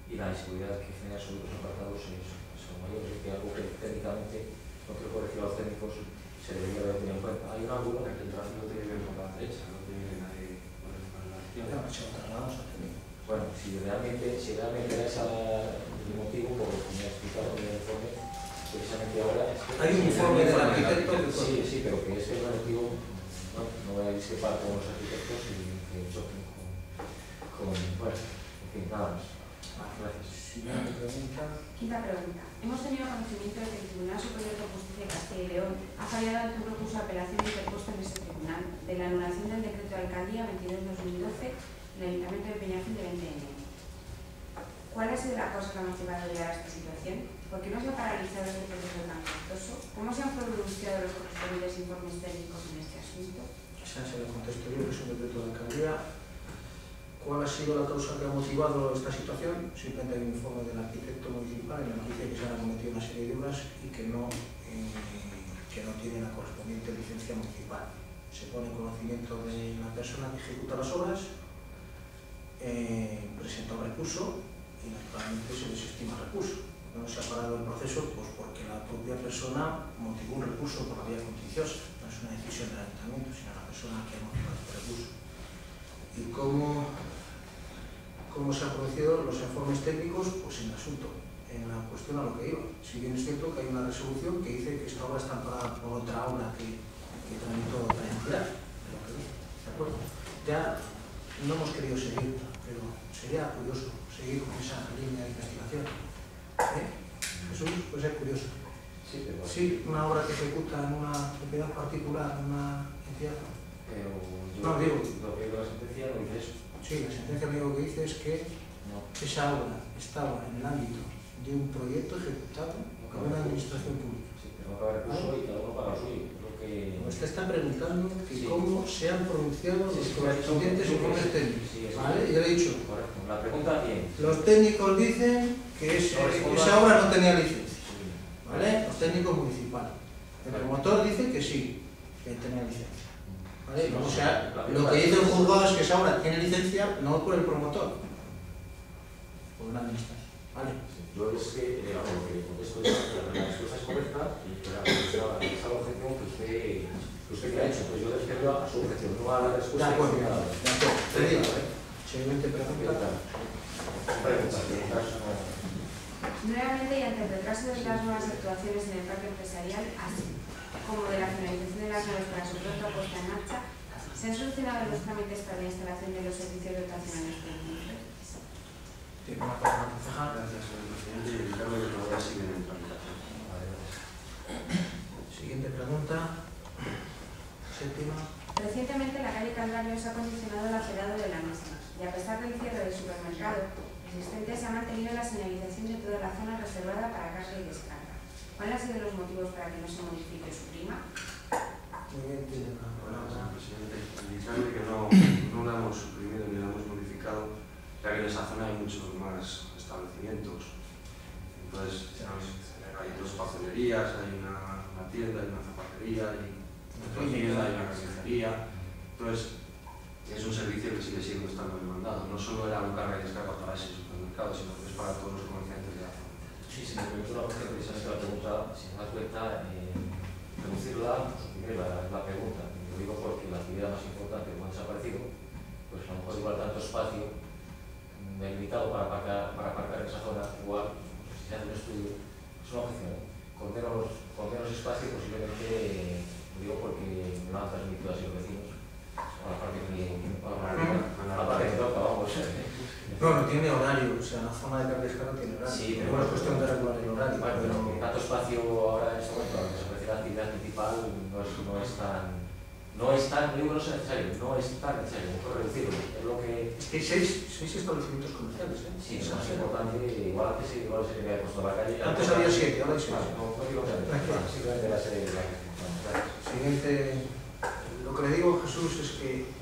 y la inseguridad que genera sobre los apartados son mayores, y que algo que técnicamente, no creo que decir a los técnicos, se debería de tener en cuenta. Hay un ángulo El tráfico tiene que ver por la derecha, no tiene nadie por la izquierda. Bueno, si realmente era ese el motivo, por lo que me ha explicado en el informe, precisamente ahora es que Hay un informe del arquitecto que sí, pero que es el motivo, no voy a discrepar con los arquitectos y que choquen con bueno, en fin, nada más. Gracias. Siguiente pregunta. Quinta pregunta. Hemos tenido conocimiento de que el Tribunal Superior de Justicia de Castilla y León ha fallado ante un recurso de apelación interpuesto en este tribunal de la anulación del decreto de alcaldía 22/2012 del Ayuntamiento de Peñafil de 20 de enero. ¿Cuál ha sido la causa que ha motivado llegar a esta situación? ¿Por qué no se ha paralizado este proceso tan costoso? ¿Cómo se han pronunciado los correspondientes informes técnicos en este asunto? Ese es el contexto yo, que es un decreto de alcaldía. ¿Cuál ha sido la causa que ha motivado esta situación? Simplemente hay un informe del arquitecto municipal en el que dice que se han cometido una serie de obras y que no tienen la correspondiente licencia municipal. Se pone en conocimiento de la persona que ejecuta las obras, presenta un recurso y naturalmente se desestima el recurso. No se ha parado el proceso pues porque la propia persona motivó un recurso por la vía contenciosa. No es una decisión del ayuntamiento, sino la persona que ha motivado este recurso. ¿Y cómo cómo se han producido los informes técnicos, pues en asunto, en la cuestión a lo que iba. Si bien es cierto que hay una resolución que dice que esta obra está amparada por otra obra que tramitó otra entidad, ¿de acuerdo? Ya no hemos querido seguir, pero sería curioso seguir con esa línea de investigación. Jesús, puede ser curioso. Sí, una obra que ejecuta en una propiedad particular, en una entidad. Pero yo No, digo. lo que digo la sentencia no dice eso. Sí, la sentencia lo único que dice es que esa obra estaba en el ámbito de un proyecto ejecutado por una administración pública. Sí, pero no cabe recurso y cada uno paga lo suyo. Usted está preguntando que cómo se han pronunciado los correspondientes informes técnicos. ¿Vale? Yo le he dicho. Correcto. La pregunta tiene. Los técnicos dicen que esa obra no tenía licencia. ¿Vale? Los técnicos municipales. El promotor dice que sí, que tenía licencia. ¿Vale? O sea, lo que dice el juzgado es que esa obra tiene licencia no por el promotor, por una administración. ¿Vale? Yo es que, lo que contesto es que la respuesta es correcta y que esa es la objeción que usted ha hecho. Pues yo le respondo a su objeción, no a la respuesta. De acuerdo, te digo, siguiente pregunta. Nuevamente, y ante el retraso de las nuevas actuaciones en el parque empresarial, así como de la finalización de las naves para su pronta puesta en marcha, ¿se han solucionado los trámites para la instalación de los servicios dotacionales pendientes? Tiene una palabra, concejal. Gracias, señor presidente. Y claro que todavía siguen en tramitación. Siguiente pregunta. Séptima. Recientemente, la calle Calvarios ha condicionado el acerado de la misma, y a pesar del cierre del supermercado existente, se ha mantenido la señalización de toda la zona reservada para carga y descarga. ¿Cuáles han sido los motivos para que no se modifique su prima? Muy bien, tiene una Bueno, palabra. señor presidente, indicarle que no la hemos suprimido ni la hemos modificado, ya que en esa zona hay muchos más establecimientos. Entonces, hay dos pastelerías, hay una tienda, hay una zapatería, hay otra tienda, hay una carnicería. Entonces, es un servicio que sigue siendo estando demandado. No solo era un carga y descarga para ese supermercado, sino que es para todos los comerciantes de la zona. Sí, se me preguntó una cosa precisamente la pregunta, si me das cuenta, reducirla, suprimir la pregunta. Lo digo porque la actividad más importante, como ha desaparecido, pues a lo mejor igual tanto espacio delimitado para aparcar en esa zona, igual, si se hace un estudio, es una objeción. Con menos espacio, posiblemente, lo digo porque me lo han transmitido así los vecinos, a la parte que toca, vamos. No tiene horario, o sea, la zona de carga y descarga tiene horario. Sí, pero es cuestión de regular el horario. Bueno, pero tanto espacio ahora en este momento, aunque se ofrece la actividad principal, no es tan, digo que no es necesario, no es tan necesario, mejor reducirlo. Es lo que... Hay seis establecimientos comerciales, ¿eh? Sí, es más importante, igual antes se había puesto la calle. Antes había 7, ahora hay 6. No digo nada, simplemente la serie de la calle. Siguiente, lo que le digo, Jesús, es que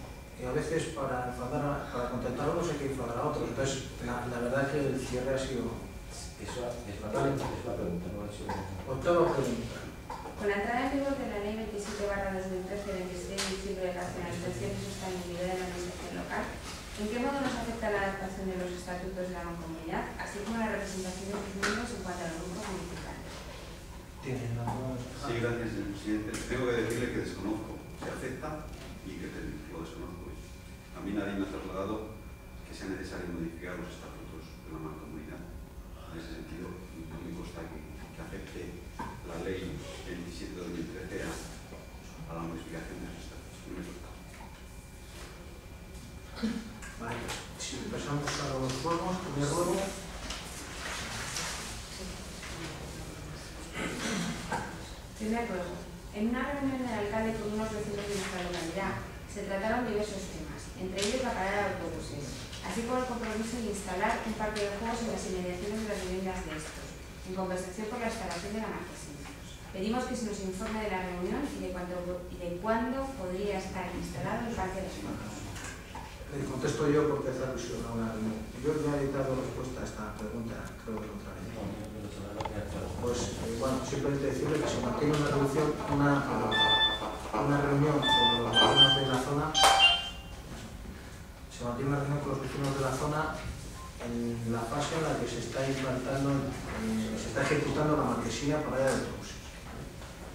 a veces para contentar a unos hay que enfadar a otros. Entonces, la verdad es que el cierre ha sido... Eso es una pregunta, no es una... Octava pregunta. Con la entrada en vigor de la Ley 27/2013 de 27 de diciembre de racionalización y sostenibilidad de la administración local, ¿en qué modo nos afecta la adaptación de los estatutos de la mancomunidad, así como la representación de sus miembros en cuanto a los grupos municipales? ¿Tienen alguna? Sí, gracias, señor presidente. Tengo que decirle que desconozco, se acepta y que lo desconozco. A mí nadie me ha trasladado que sea necesario modificar los estatutos de la mancomunidad. En ese sentido, no me consta que acepte la ley 27/2013 a la modificación de los estatutos. No me consta. Vale, si pasamos a los juegos, primer juego. Primer juego. En una reunión del alcalde con unos vecinos de nuestra localidad, se trataron diversos temas, entre ellos la parada de autobuses, así como el compromiso de instalar un parque de juegos en las inmediaciones de las viviendas de estos, en compensación por la instalación de la marquesina. Pedimos que se nos informe de la reunión y de cuándo podría estar instalado el parque de juegos. Le contesto yo porque hace alusión a una reunión. Yo ya he dado respuesta a esta pregunta, creo que otra vez. Pues bueno, simplemente decirle que se mantiene una reunión con los vecinos de la zona. Se mantiene una reunión con los vecinos de la zona en la fase en la que se está implantando, se está ejecutando la marquesina para de autobuses.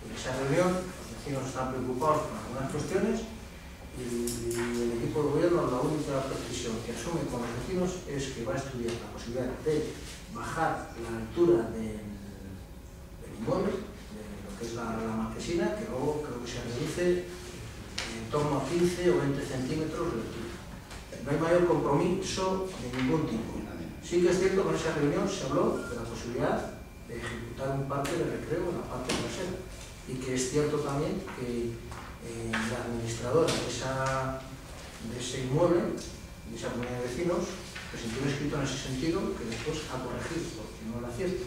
En esa reunión los vecinos están preocupados por algunas cuestiones y el equipo de gobierno la única precisión que asume con los vecinos es que va a estudiar la posibilidad de bajar la altura del inmueble, de lo que es la marquesina, que luego creo que se reduce en torno a 15 o 20 centímetros de altura. No hay mayor compromiso de ningún tipo. Sí que es cierto que en esa reunión se habló de la posibilidad de ejecutar un parque de recreo en la parte trasera, y que es cierto también que la administradora de ese inmueble, de esa comunidad de vecinos, presentó un escrito en ese sentido que después ha corregido, porque no era cierto.